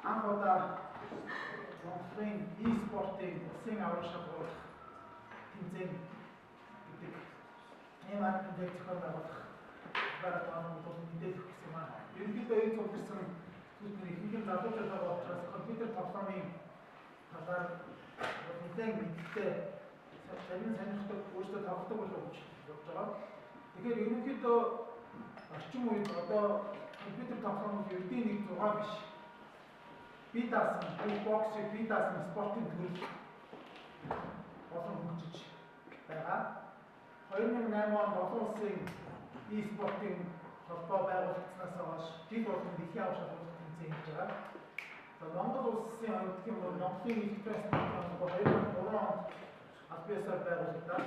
анх удаа Монголын e-спортын улсын аврал шалгуулах тэмцээн гэдэг ийм аргуудыг зохион байгуулах баримтаар бол мэдээлэл өгсөн юм аа. Ерөнхийдөө энэ цугларсан зүйлний ихэнх залуучууд байгаа учраас компьютер тоглоомын талаар нэлээд мэдээ сонирхдаг өөрсдөө тоглодог болов гэж бодож байгаа. Тэгэхээр ерөнхийдөө орчин үед одоо компьютер тоглоомын ердийн нэг 6 биш. Би даасан, боксыг би даасан спортын төрөл болон хөгжиж байгаа. 2008 онд олон улсын e-спортын холбоо байгуулагдсанаас хойш жил болгон дэлхийн аврал шалгуулах тэмцээн хийж байгаа. Монгол улсын хувьд гэх юм бол Монголын экспресс холбоо 2003 онд аль биесээр байгуулагдаад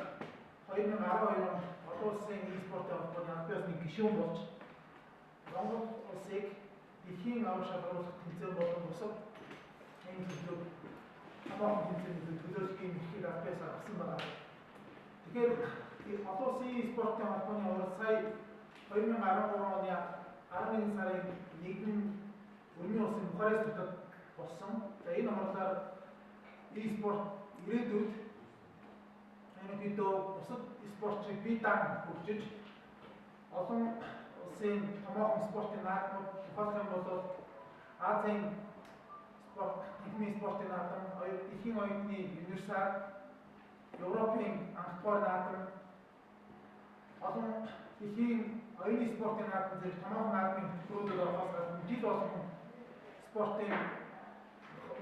2012 онд олон улсын e-спортын холбооны аль биесний гишүүн болж Монгол улсыг дэлхийн аврал шалгуулах тэмцээн болон бусад энэ төлөв хамаахан тэмцээнүүд төлөөлөхийн эрхийг аль биесээр авсан байгаа. Тэгэхээр олон улсын e-спортын холбооны урал сая 2013 оны 11 сарын 1-нд Өрмийн улсын Бухарест хотод болсон. За энэ хурлаар e-спорт ирээдүйд ерөнхийдөө бусад спортчийг бие даан хөгжиж олон улсын томоохон спортын наадмууд тухайлх юм бол Азийн спорт, нийгмийн спортын наадам, дэлхийн оюутны универсиад, Европын анх дугаар наадам, олон дэлхийн оюуны спортын наадам зэрэг томоохон наадмын хөтөлбөрөөр оролцоод жил болгон спортын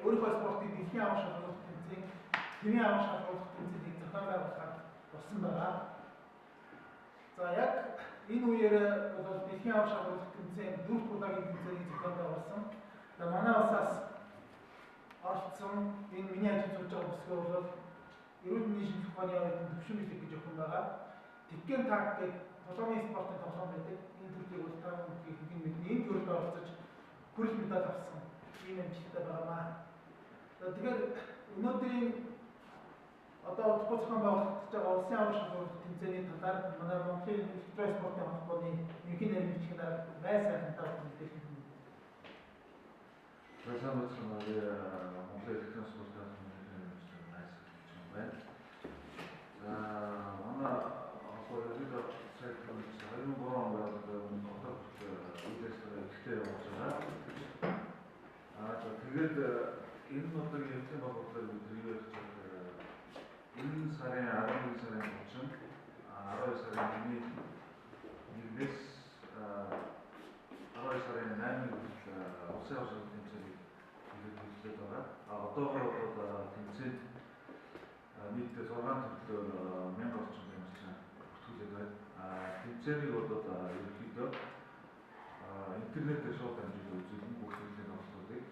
өөрийнхөө спортын дэлхийн аврал шалгуулах тэмцээн, тэмээ аврал шалгуулах тэмцээнийг зохион байгуулахад болсон байгаа. За яг энэ үеэр бол дэлхийн аврал шалгуулах тэмцээн 4 удаагийн тэмцээнийг зохион байгуулсан. За манай улсаас оролцсон энэ миний ажил хийж байгаа бүсгүй бол эрүүл мэндийн шинжилгээ ухааны оюутны төвшин бэлэг гэж охин байгаа. Тиккен таг гэдэг тоглоомын спортын тоглоом байдаг. Энэ төрлийг бол тав бүхий хин мэднэ. Энэ төрөлд оролцож хүрэл медаль авсан ийм амжилттай байгаамаа. За тэгэхээр өнөөдрийн одоо удахгүй зохион байгуулагдаж байгаа улсын аврал шалгуулах тэмцээний талаар манай Монголын экспресс спортын холбооны ерөнхий нарийн дарга Бай сайхантай мэдээлэл өгнө. Сайн байна уу? Монголын экспресс спортын холбооны Бай сайхан байна. За манай холбоо сайт нь 2003 онд одоо үдээсээ ихтэй явуулж байгаа. Тэгээд энэ нотыг хэлсэн байгууллагыг тэргээр энэ сарын 11 сарын 30, 12 сарын 1-ээс 12 сарын 8-нд улсын аврал шалгуулах тэмцээнийг хийгээд байгаа. Одоогоор бол тэмцээнд нийтдээ 6 төрлөөр 1000 орчим тэмцээн бүртгүүлээд байна. Тэмцээнийг бол ерөнхийдөө интернетээр шууд дамжуулан үзүүлнэ бүх төрлийн оролцоодыг.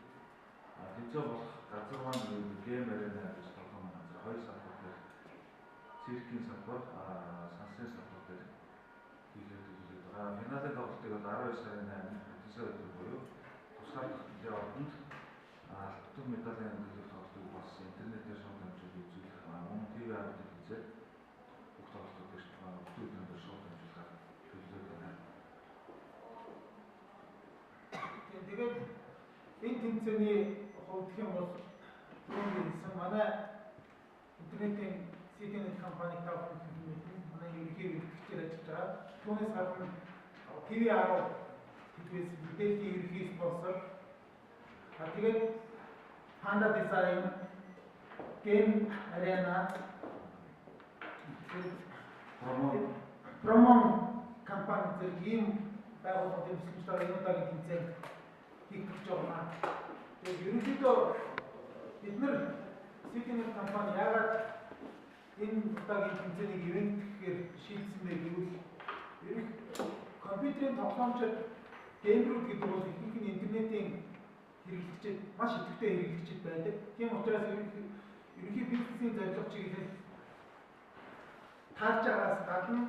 Тэмцээн болох газар маань гейм арена гэж тоглоом газар 2 салбар дээр циркийн салбар, сансын салбар дээр хийгээд үзүүлээд байгаа. Финалийн тоглолтыг 12 сарын 8-нд Бүтэнсээр өдөр буюу тусгаар явууланд алтан медалийн төлөв тоглолтыг бас интернетээр шууд дамжуулан үзүүлэх мөн ТV хавьд хийzээд бүх тоглолтууд бүтээгээр шууд дамжуулахаар төлөвлөж байна. Тэгээд энэ тэмцээний хувьд гэх юм бол түрүүний манай интернетийн CDN компани тавхан манай ерөнхий хэрэгчээр ажиллаж байгаа. Түүнээс гадна TV10 тэдгээс мэдээллийн ерөнхий спонсор. Тэгээд Panda Design, Game Arena, Promo компани зэрэг ийм байгууллагын төсөлтөөр энэ удаагийн тэмцээн хийгдэж байгаа. Тэгээд ерөнхийдөө бид нар CDN компани яагаад энэ удаагийн тэмцээнийг ивент гэхээр шийдсэн бэ гэвэл компьютерийн тоглоомчид геймерүүд гэдэг бол ихэнх нь интернетийн хэрэглэгчид маш идэвхтэй хэрэглэгчид байдаг. Тийм учраас ерөнхий бизнесийн зорилго чиглэл таарч байгаас гадна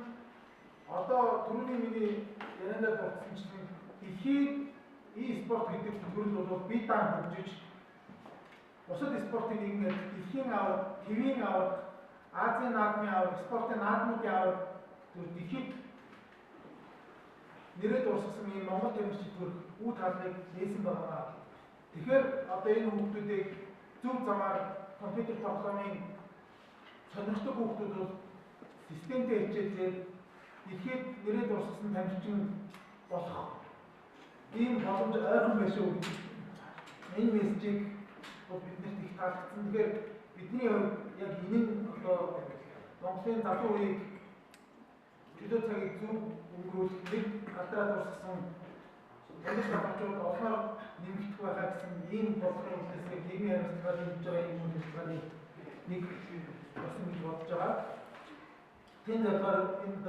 одоо түрүүний миний яриандаа дурдсанчлан дэлхийн e-спорт гэдэг төрөл бол бие даан хөгжиж бусад спортын нэгнээр дэлхийн аварга, ТV-ийн аварга, Азийн наадмын аварга, спортын наадмуудын аварга дэлхийд нэрээд урсгасан ийм Монгол тамирчид төр үе талыг нээсэн байгаа. Тэгэхээр одоо энэ хүүхдүүдийг зөв замаар компьютер тоглоомын сонирхдаг хүүхдүүд бол системтэй хичээлээр ихэд нэрээ дурссан тамирчин болох ийм боломж ойрхон байшгүй гэдэг энэ мессежийг бол биднэрт их таалагдсан. Тэгэхээр бидний хувьд яг энэ нь одоо Монголын залуу үеийг чөлөө цагийг зөв өнгөрүүлэх нэг гадраа дурссан энэ самбарчууд олноор нэмэгдэх байхаа гэсэн ийм бодлогын үндсээр нийгмийн харилцааг хийж байгаа юм үйлчлэгааны нэг болсон гэж бодож байгаа. Тэнд болохоор энд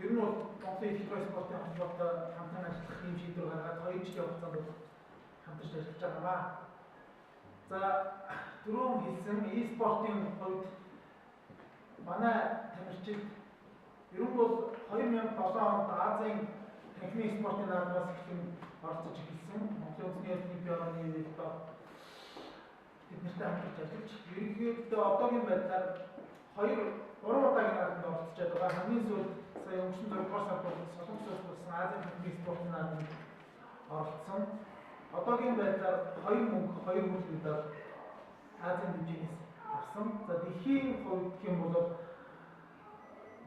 ер нь бол Монголын ихтгэл спортын холбоотой хамтран ажиллах юм шийдвэр гаргаад 2 жилийн хугацаанд хамтарч ажиллаж байгаа. За түрүүн хэлсэн e-спортын хувьд манай тамирчид ер нь бол 2007 онд Азийн танхимын спортын наадмаас ихэнх оролцож эхэлсэн. Монголын үндэсний олимпиадын үеэд бид нартай хамтарч ажиллаж ерөнхийдөө одоогийн байдлаар 2-3 удаагийн наадамд оролцож байгаа. Хамгийн сүүлд сая өнгөрсөн 4 дугаар сард Солонгосоос болсон Азийн танхимын спортын наадамд оролцсон. Одоогийн байдлаар 2 мөнгө 2 хүлээлтээр Азийн хэмжээнээс авсан. За дэлхийн хувьд гэх юм бол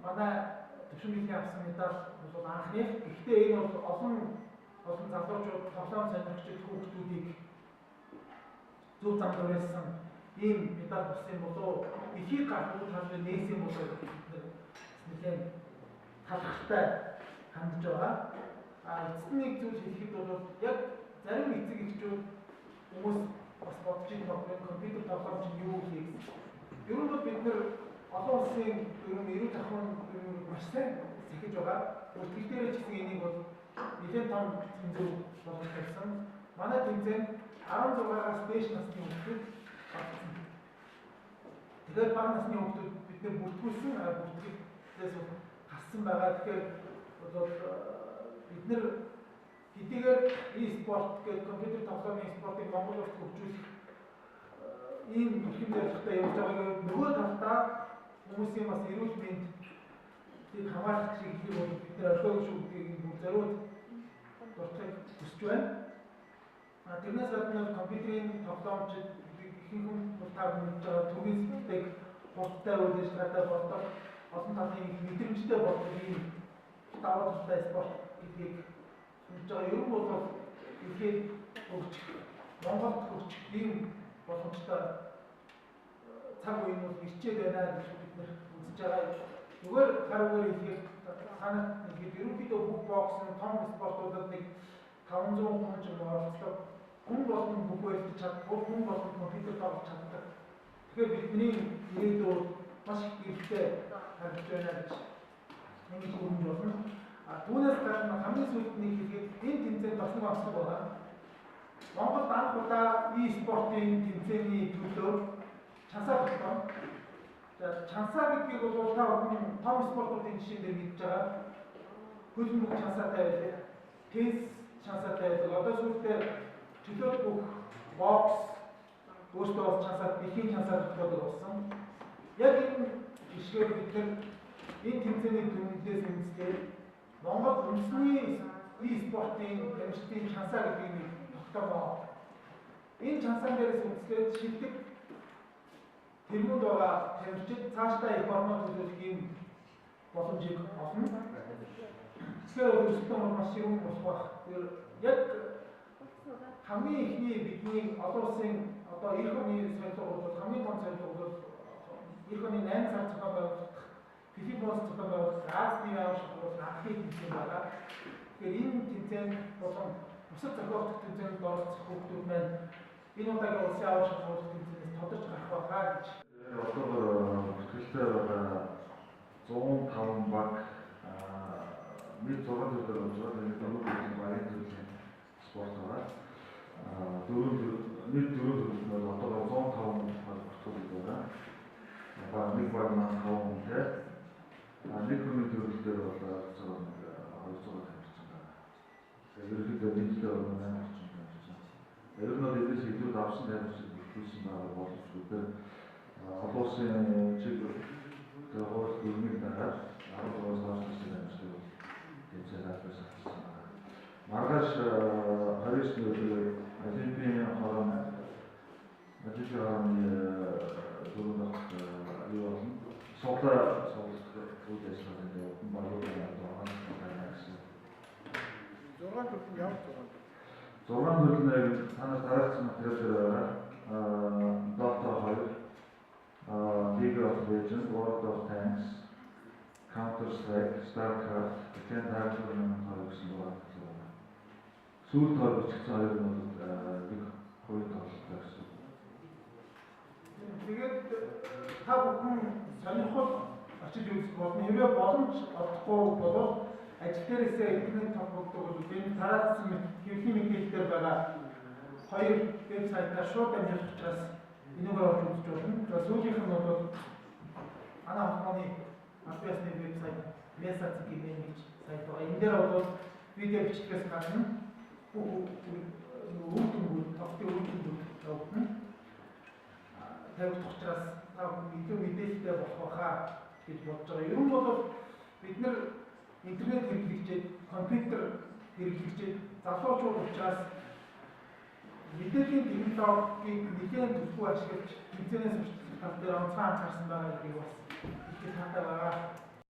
манай төвшингийн авсан медаль бол анхных. Гэхдээ энэ бол олон залуучууд тоглоом сонирхчид хүүхдүүдийг зөв замд уриалсан ийм медаль болсон болов дэлхийд гарах талбай нээсэн болов нэлээд талхалтай хандж байгаа. Эцэст нэг зүйл хэлэхэд бол яг зарим эцэг эхчүүд хүмүүс бас бодож байгаа компьютер тоглоом чинь юу вэ гэсэн. Ер нь бол бид нэр олон улсын ер нь эрүүл ахуйн маш сайн сахиж байгаа. Үлтгэл дээр ч гэсэн энийг бол нэлээд том тэмцээн болгож байсан. Манай тэмцээнд 16-аас дээш насны хүүхдүүд орсон. Тэгэхээр бага насны хүүхдүүд бид нэр бүртгүүлсэн бүртгэлээс хассан байгаа. Тэгэхээр бол бид нэр хэдийгээр e-спорт гэдэг компьютер тоглоомын спортыг Монгол улсад хөгжүүлэх ийм эрхэм зорилготой явж байгааг нөгөө талдаа хүмүүсийн бас эрүүл мэндийг хамгаалах чиглэлийг бол бид нэр орхиогүй шүү гэдгийг зориуд дуртахыг хүсэж байна. Тэрнээс гадна компьютерийн тоглоомчид ихэнх хүн тав мэдж байгаа төвийн сэтгэлтэйг хурдтай үйл ажиллагаатай болдог олон талын мэдрэмжтэй болдог ийм даваа талтай спорт гэдгийг хэлж байгаа. Ер нь бол ихэд хөгжих Монголд хөгжих ийм боломжтой цаг үеийн бол ирчээд байна гэж бид нэр үзэж байгаа. Зүгээр гаруугаар хэлэхэд санаад ингээд ерөнхийдөө бүх боксын том спортуудад нэг 500 хүн ч оролцдог. Хүн болгон бүх байлж чаддаг, хүн болгон компьютер тоглож чаддаг. Тэгэхээр бидний ирээдүйд маш их хэрэгтэй харагдж байна гэж ингэж өгч болно. Түүнээс гадна хамгийн сүүлд нэг хэлгээд энэ тэмцээнд бас нэг онцлог байгаа. Монголд анх удаа e-спортын тэмцээний төлөө чансаа болсон. За чансаа гэдгийг бол та бүхэн том спортуудын жишээн дээр мэдж байгаа. Хөлбөмбөг чансаатай байдаг. Теннис чансаатай байдаг. Одоо сүүлдээ чөлөөт бүх бокс өөртөө бас чансаад дэлхийн чансаад болдог болсон. Яг энэ жишгээр бид нар энэ тэмцээний дүнлээс үндэслээд Монгол үндэсний e-спортын тамирчдын чансаа гэдгийг тогтоогоо. Энэ чансаан дээрээс үндэслээд шилдэг тэргүүнд байгаа тамирчид цаашдаа их орноо төлөвлөх юм боломжийг олно. Тэгэхээр өөрсдөө маш юм болох байх. Тэр яг хамгийн ихний бидний олон улсын одоо эх оны соёлгууд бол хамгийн том соёлгууд бол эх оны 8 сар зохион байгуулах Филиппинс зохион байгуулах Азийн авах бол анхны тэмцээн байгаа. Тэгэхээр энэ тэмцээн болон бусад зохиолдох тэмцээнд оролцох хүүхдүүд маань энэ удаагийн улсын авах шалгуулах тэмцээнээс тодорч гарах байгаа гэж. Одоо бүртгэлтэй байгаа 105 баг нэг 6 төрөлөөр болж байгаа. Нэг багийн төрлийн спорт байгаа. Нэг төрөл бол одоо 105 баг бүртгэлтэй байгаа. Нэг баг маань 5 хүнтэй. Нэг хүний төрөл дээр бол 200 тамирчин байгаа. Ерөнхийдөө нийтлээ бол 8 орчим тамирчин. Ер нь бол эдгээр шийдвэр авсан тамирчин бүртгүүлсэн байгаа боломжгүй дээр олон улсын чиг хууль дүрмийг дагаад 13-аас доош насны тамирчид тэмцээн албаас авсан байна. Маргааш 29-нд Олимпийн 6 хөдөлмөрийг санаа дараачсан материал дээр байгаа. Dota 2, League of Legends, World of Tanks, Counter-Strike, StarCraft, Tekken Tag-Tournament гэсэн байгаа. Сүүл тоор бичсэн хоёр нь бол нэг хоёр тоглолттой гэсэн. Тэгээд та бүхэн сонирхол очиж үзэх болно. Хэрвээ боломж олохгүй бол ажил дээрээсээ интернет тоглодог бол энэ тараасан хэвлэлийн мэдээлэлээр байгаа хоёр вебсайтаар шууд амжих учраас энэгээр орж үзэж болно. За сүүлийнх нь бол манай холбооны албан ёсны вебсайт Mesa.gmail гэж сайт байгаа. Энэ дээр бол видео бичлэгээс гадна үйлдвэрүүд тавигдах учраас та илүү мэдээлэлтэй болох байхаа гэж бодож байгаа. Ер нь бол бид нар интернет хэрэглэгчид, компьютер хэрэглэгчид, залуучууд учраас мэдээллийн технологиг нэлээд төлөвлөгөө ашиглаж интернет сурталчилгаан дээр онцгой анхаарсан байгаа гэдгийг бас хэлэх хэрэгтэй байгаа.